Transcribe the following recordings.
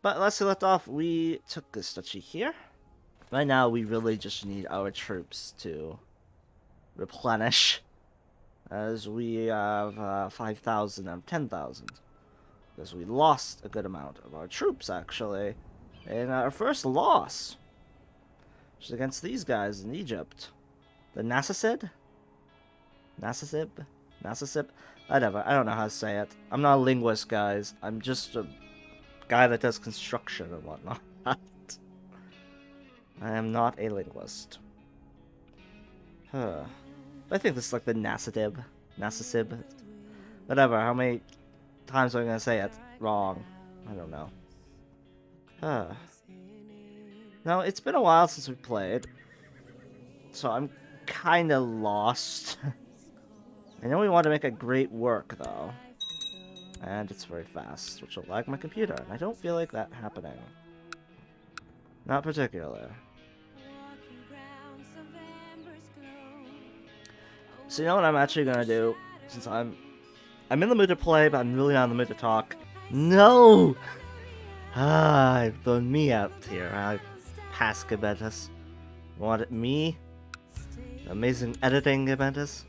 But last we left off, we took this duchy here. Right now, we really just need our troops to replenish, as we have 5,000 and 10,000. Because we lost a good amount of our troops, actually, in our first loss, which is against these guys in Egypt. The Nassasib? Nassasib? Whatever, I don't know how to say it. I'm not a linguist, guys. I'm just a guy that does construction and whatnot. I am not a linguist. Huh. I think this is like the Nassasib. Whatever, how many times am I gonna say it wrong? I don't know. Huh. Now, it's been a while since we played, so I'm kinda lost. I know we want to make a great work, though. And it's very fast, which will lag my computer, and I don't feel like that happening. Not particularly. So you know what I'm actually gonna do? Since I'm in the mood to play, but I'm really not in the mood to talk. No! I've thrown me out here. I pass Gabentus. Want it me? Amazing editing, Gabentus?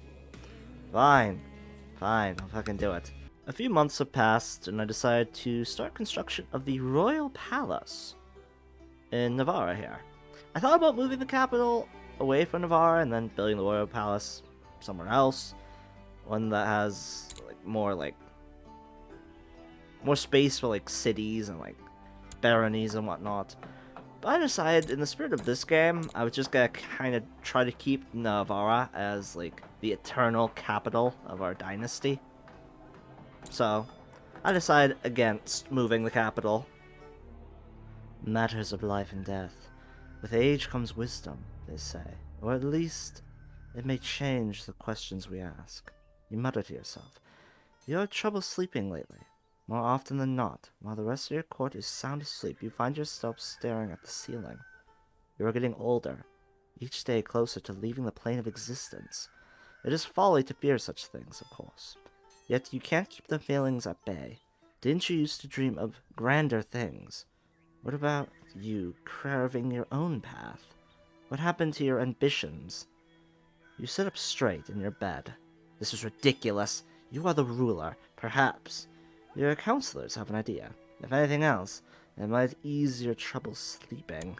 Fine. Fine, I'll fucking do it. A few months have passed, and I decided to start construction of the Royal Palace in Navarra here. I thought about moving the capital away from Navarra and then building the Royal Palace somewhere else. One that has more space for like cities and like baronies and whatnot. But I decided, in the spirit of this game, I was just gonna kind of try to keep Navarra as like the eternal capital of our dynasty. So, I decided against moving the capital. Matters of life and death. With age comes wisdom, they say. Or at least, it may change the questions we ask. You mutter to yourself. You had trouble sleeping lately. More often than not, while the rest of your court is sound asleep, you find yourself staring at the ceiling. You are getting older, each day closer to leaving the plane of existence. It is folly to fear such things, of course. Yet you can't keep the feelings at bay. Didn't you used to dream of grander things? What about you carving your own path? What happened to your ambitions? You sit up straight in your bed. This is ridiculous. You are the ruler, perhaps. Your counselors have an idea. If anything else, it might ease your trouble sleeping.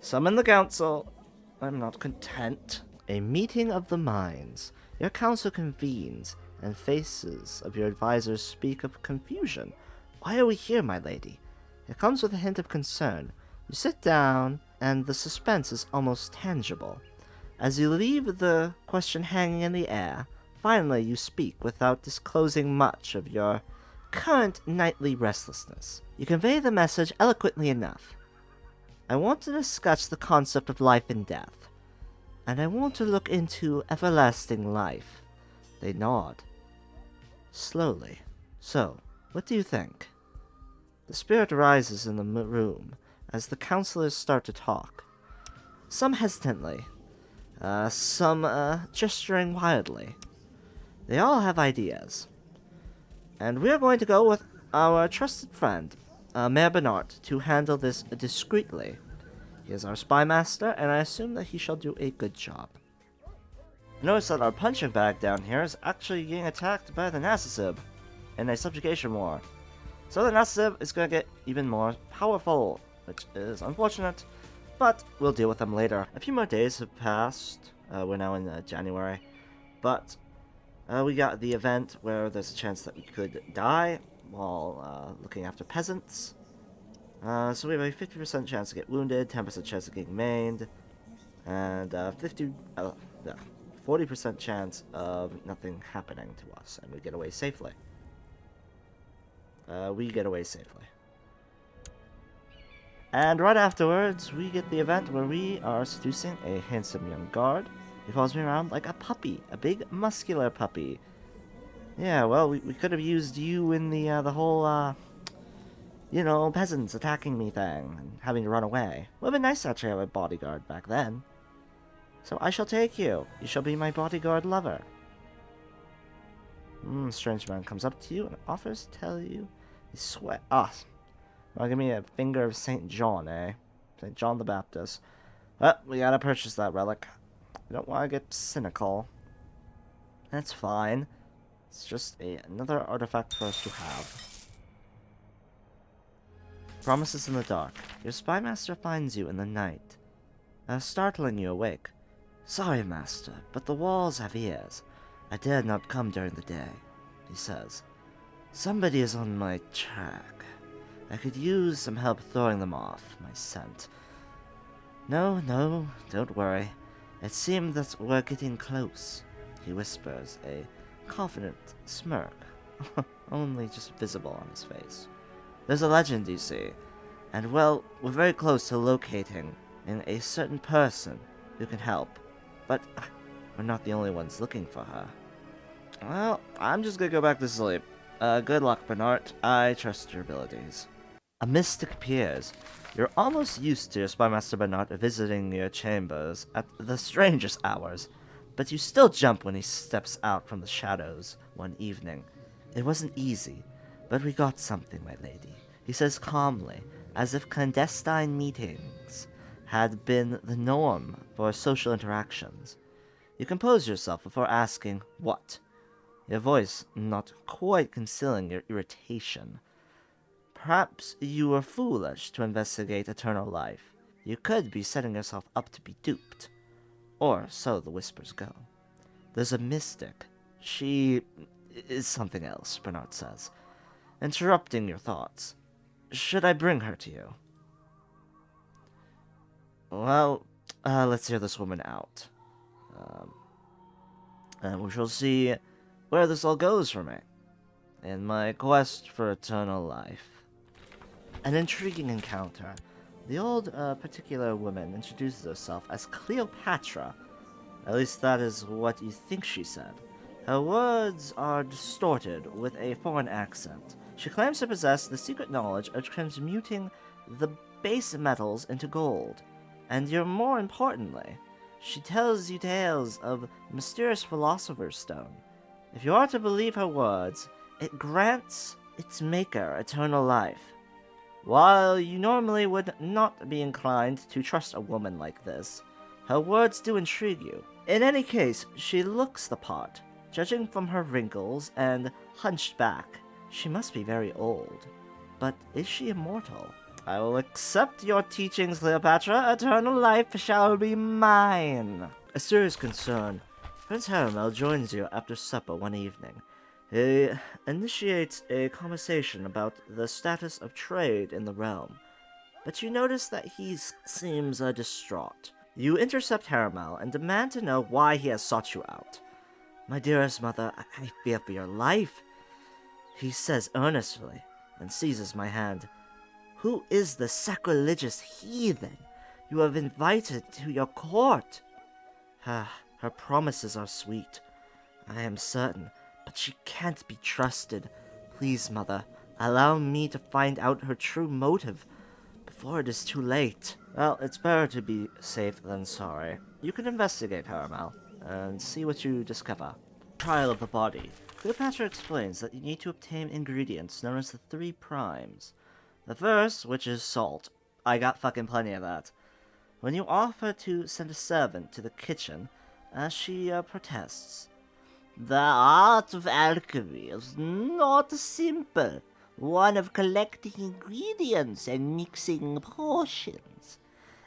Summon the council. I'm not content. A meeting of the minds. Your council convenes, and faces of your advisors speak of confusion. Why are we here, my lady? It comes with a hint of concern. You sit down, and the suspense is almost tangible. As you leave the question hanging in the air, finally you speak without disclosing much of your current nightly restlessness. You convey the message eloquently enough. I want to discuss the concept of life and death, and I want to look into everlasting life. They nod. Slowly. So, what do you think? The spirit rises in the room as the counselors start to talk. Some hesitantly, some gesturing wildly. They all have ideas. And we're going to go with our trusted friend, Mayor Bernard, to handle this discreetly. He is our spy master, and I assume that he shall do a good job. Notice that our punching bag down here is actually getting attacked by the Nassasib in a subjugation war. So the Nassasib is going to get even more powerful, which is unfortunate, but we'll deal with them later. A few more days have passed. We're now in January, but we got the event where there's a chance that we could die while looking after peasants. So we have a 50% chance to get wounded, 10% chance of getting maimed, and 40% chance of nothing happening to us, and we get away safely. And right afterwards, we get the event where we are seducing a handsome young guard. He follows me around like a puppy, a big muscular puppy. Yeah, well, we could have used you in the whole, peasants attacking me thing, and having to run away. Would have been nice to actually have a bodyguard back then. So I shall take you. You shall be my bodyguard lover. Strange man comes up to you and offers to tell you he sweat. Ah, well, give me a finger of St. John, eh? St. John the Baptist. Well, we gotta purchase that relic. I don't want to get cynical. That's fine. It's just another artifact for us to have. Promises in the dark. Your spy master finds you in the night, startling you awake. Sorry, master, but the walls have ears. I dared not come during the day, he says. Somebody is on my track. I could use some help throwing them off my scent. No, don't worry. It seems that we're getting close, he whispers, a confident smirk, only just visible on his face. There's a legend, you see, and well, we're very close to locating in a certain person who can help, but we're not the only ones looking for her. Well, I'm just gonna go back to sleep. Good luck, Bernard. I trust your abilities. A mystic appears. You're almost used to your Spymaster Bernard visiting your chambers at the strangest hours, but you still jump when he steps out from the shadows one evening. It wasn't easy, but we got something, my lady, he says calmly, as if clandestine meetings had been the norm for social interactions. You compose yourself before asking, what? Your voice not quite concealing your irritation. Perhaps you were foolish to investigate eternal life. You could be setting yourself up to be duped. Or so the whispers go. There's a mystic. She is something else, Bernard says, interrupting your thoughts. Should I bring her to you? Well, let's hear this woman out. And we shall see where this all goes for me in my quest for eternal life. An intriguing encounter. The old particular woman introduces herself as Cleopatra. At least that is what you think she said. Her words are distorted with a foreign accent. She claims to possess the secret knowledge of transmuting the base metals into gold. And more importantly, she tells you tales of mysterious philosopher's stone. If you are to believe her words, it grants its maker eternal life. While you normally would not be inclined to trust a woman like this, her words do intrigue you. In any case, she looks the part. Judging from her wrinkles and hunched back, she must be very old. But is she immortal? I will accept your teachings, Cleopatra. Eternal life shall be mine. A serious concern. Prince Haramel joins you after supper one evening. He initiates a conversation about the status of trade in the realm, but you notice that he seems distraught. You intercept Haramel and demand to know why he has sought you out. My dearest mother, I fear for your life, he says earnestly, and seizes my hand. Who is the sacrilegious heathen you have invited to your court? Her promises are sweet, I am certain, but she can't be trusted. Please, mother, allow me to find out her true motive before it is too late. Well, it's better to be safe than sorry. You can investigate, Haramel, and see what you discover. Trial of the body. Cleopatra explains that you need to obtain ingredients known as the 3 primes. The first, which is salt. I got fucking plenty of that. When you offer to send a servant to the kitchen, she protests. The art of alchemy is not simple. One of collecting ingredients and mixing potions.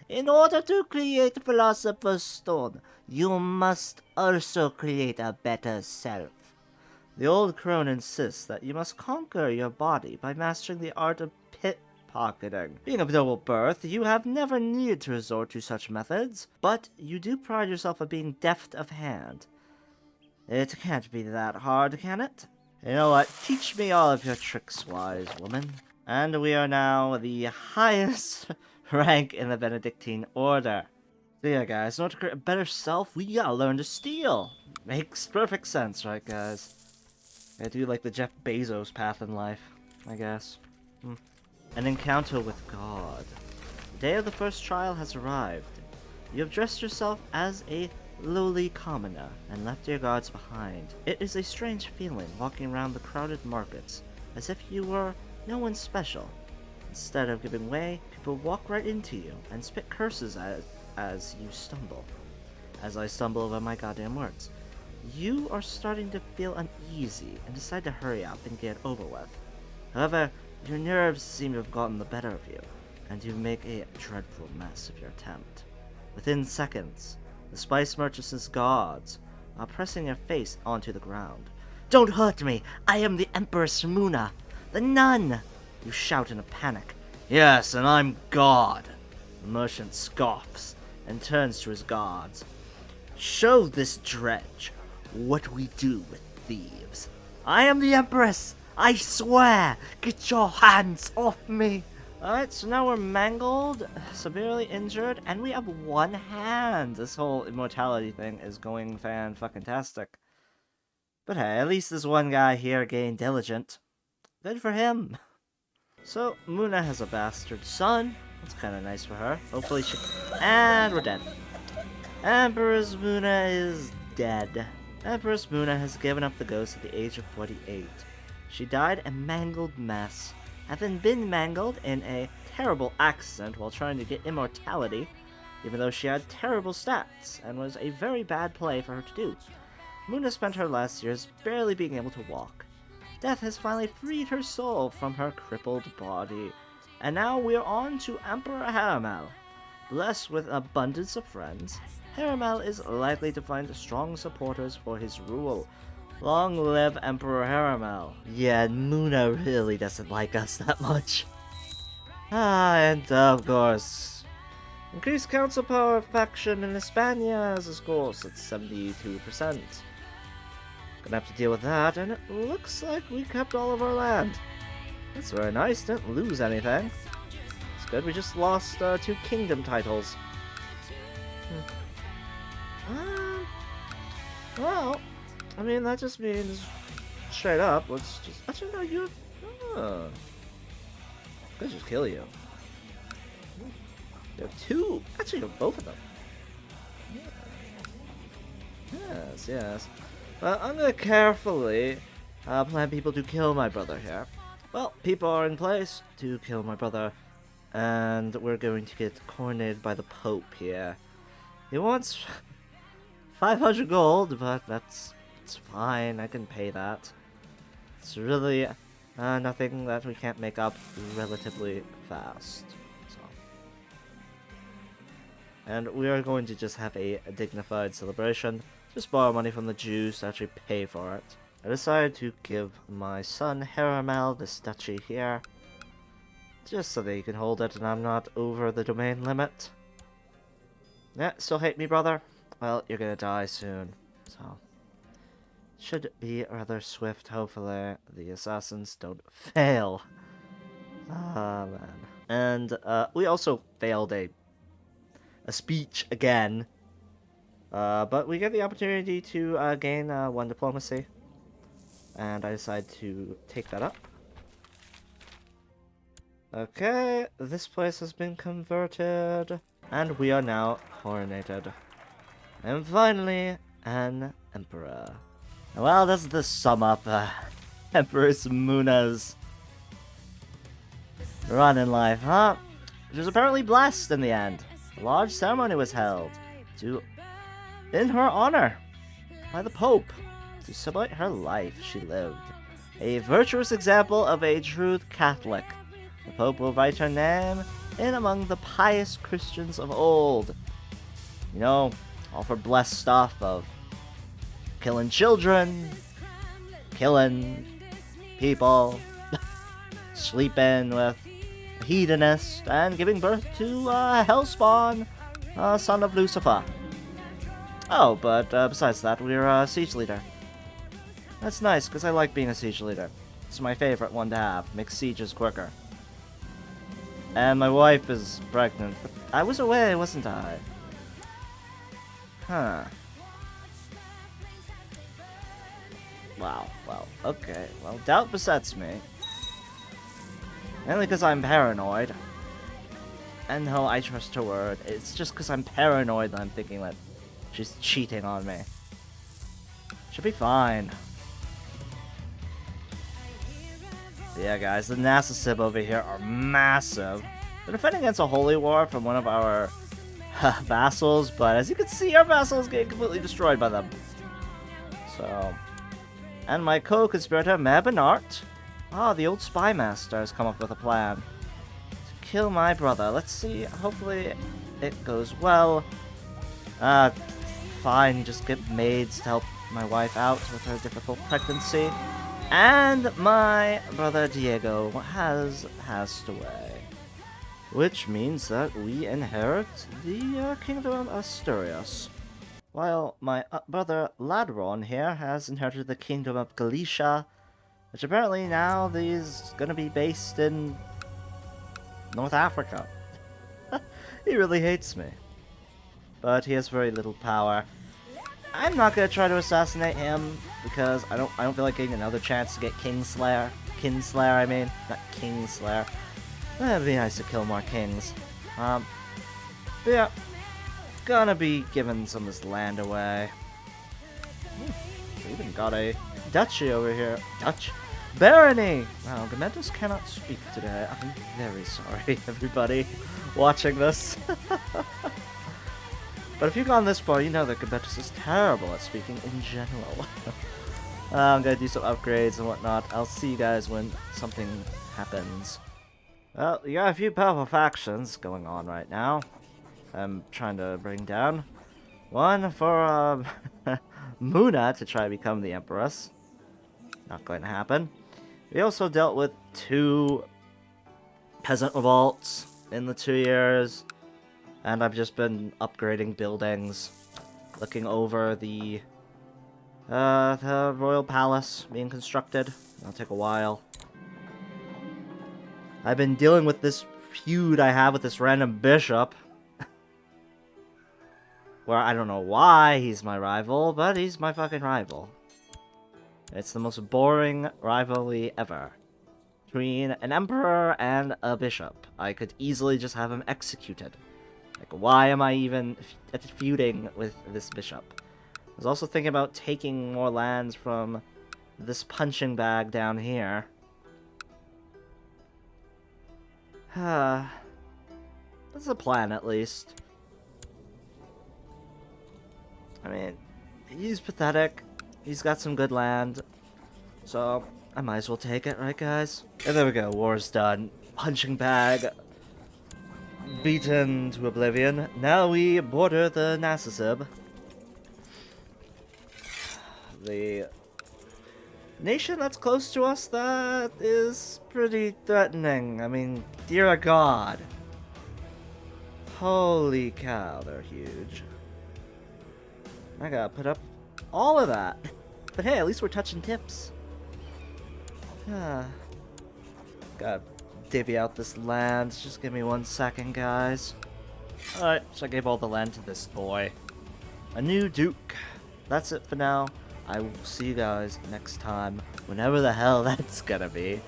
In order to create Philosopher's Stone, you must also create a better self. The old crone insists that you must conquer your body by mastering the art of pickpocketing. Being of noble birth, you have never needed to resort to such methods, but you do pride yourself on being deft of hand. It can't be that hard, can it? You know what? Teach me all of your tricks, wise woman. And we are now the highest rank in the Benedictine Order. So yeah, guys, in order to create a better self, we gotta learn to steal. Makes perfect sense, right, guys? I do like the Jeff Bezos path in life, I guess. An encounter with God. The day of the first trial has arrived. You have dressed yourself as a lowly commoner and left your guards behind. It is a strange feeling walking around the crowded markets, as if you were no one special. Instead of giving way, people walk right into you and spit curses as you stumble. As I stumble over my goddamn words. You are starting to feel uneasy and decide to hurry up and get over with. However, your nerves seem to have gotten the better of you, and you make a dreadful mess of your attempt. Within seconds, the spice merchant's guards are pressing your face onto the ground. "Don't hurt me! I am the Empress Muna, the nun!" You shout in a panic. "Yes, and I'm God!" The merchant scoffs and turns to his guards. "Show this dredge what we do with thieves. I am the Empress! I swear! Get your hands off me!" Alright, so now we're mangled, severely injured, and we have one hand. This whole immortality thing is going fan-fucking-tastic. But hey, at least this one guy here gained diligent. Good for him. So, Muna has a bastard son. That's kind of nice for her. Hopefully she... And we're dead. Empress Muna is dead. Empress Muna has given up the ghost at the age of 48. She died a mangled mess, having been mangled in a terrible accident while trying to get immortality, even though she had terrible stats, and was a very bad play for her to do. Muna spent her last years barely being able to walk. Death has finally freed her soul from her crippled body, and now we're on to Emperor Haramel. Blessed with an abundance of friends, Haramel is likely to find strong supporters for his rule. Long live Emperor Haramel. Yeah, Muna really doesn't like us that much. And of course, increased council power faction in Hispania as a score, so it's 72%. Gonna have to deal with that, and it looks like we kept all of our land. That's very nice, didn't lose anything. It's good, we just lost 2 kingdom titles. Well, I mean, that just means, straight up, let's just... Actually, no, you're... Let's just kill you. You have 2. Actually, you have both of them. Yes, yes. But I'm gonna carefully plan people to kill my brother here. Well, people are in place to kill my brother, and we're going to get coronated by the Pope here. He wants 500 gold, but it's fine, I can pay that. It's really nothing that we can't make up relatively fast. So. And we are going to just have a dignified celebration. Just borrow money from the Jews to actually pay for it. I decided to give my son Haramel this duchy here, just so that he can hold it and I'm not over the domain limit. Yeah, still hate me, brother? Well, you're gonna die soon, so... Should be rather swift, hopefully. The assassins don't fail. Ah, man. And, we also failed a speech again. But we get the opportunity to gain 1 diplomacy. And I decide to take that up. Okay, this place has been converted. And we are now coronated. And finally, an emperor. Well, that's the sum up Empress Muna's run in life, huh? She was apparently blessed in the end. A large ceremony was held in her honor by the Pope to celebrate her life she lived. A virtuous example of a true Catholic. The Pope will write her name in among the pious Christians of old. You know, all for blessed stuff of killing children, killing people, sleeping with a hedonist, and giving birth to Hellspawn, son of Lucifer. Oh, but besides that, we're a siege leader. That's nice, because I like being a siege leader. It's my favorite one to have. Makes sieges quicker. And my wife is pregnant. I was away, wasn't I? Huh. Wow, well, okay. Well, doubt besets me. Mainly because I'm paranoid. And no, I trust her word. It's just because I'm paranoid that I'm thinking that She's cheating on me. Should be fine. But yeah, guys, the Nassasib over here are massive. They're defending against a holy war from one of our vassals, but as you can see, our vassal is getting completely destroyed by them. So, and my co-conspirator, Mabinart, the old spy master, has come up with a plan to kill my brother. Let's see, hopefully it goes well. Fine, just get maids to help my wife out with her difficult pregnancy. And my brother Diego has passed away. Which means that we inherit the Kingdom of Asturias. While my brother Ladron here has inherited the Kingdom of Galicia, which apparently now is going to be based in North Africa. He really hates me. But he has very little power. I'm not going to try to assassinate him because I don't feel like getting another chance to get Kingslayer. Kinslayer, I mean, not Kingslayer. It'd be nice to kill more kings. But yeah, gonna be giving some of this land away. We even got a duchy over here. Dutch barony! Wow, Gamentus cannot speak today. I'm very sorry, everybody watching this. But if you've gone this far, you know that Gamentus is terrible at speaking in general. I'm gonna do some upgrades and whatnot. I'll see you guys when something happens. Well, you got a few powerful factions going on right now. I'm trying to bring down. One for Muna to try to become the Empress. Not going to happen. We also dealt with 2 peasant revolts in the 2 years. And I've just been upgrading buildings. Looking over the royal palace being constructed. It'll take a while. I've been dealing with this feud I have with this random bishop. Where I don't know why he's my rival, but he's my fucking rival. It's the most boring rivalry ever. Between an emperor and a bishop. I could easily just have him executed. Like, why am I even feuding with this bishop? I was also thinking about taking more lands from this punching bag down here. That's a plan, at least. I mean, he's pathetic. He's got some good land. So, I might as well take it, right, guys? And there we go. War's done. Punching bag beaten to oblivion. Now we border the Nassasib. The nation that's close to us that is pretty threatening. I mean, dear God. Holy cow, they're huge. I gotta put up all of that. But hey, at least we're touching tips. Gotta divvy out this land. Just give me 1 second, guys. Alright, so I gave all the land to this boy. A new duke. That's it for now. I will see you guys next time, whenever the hell that's gonna be.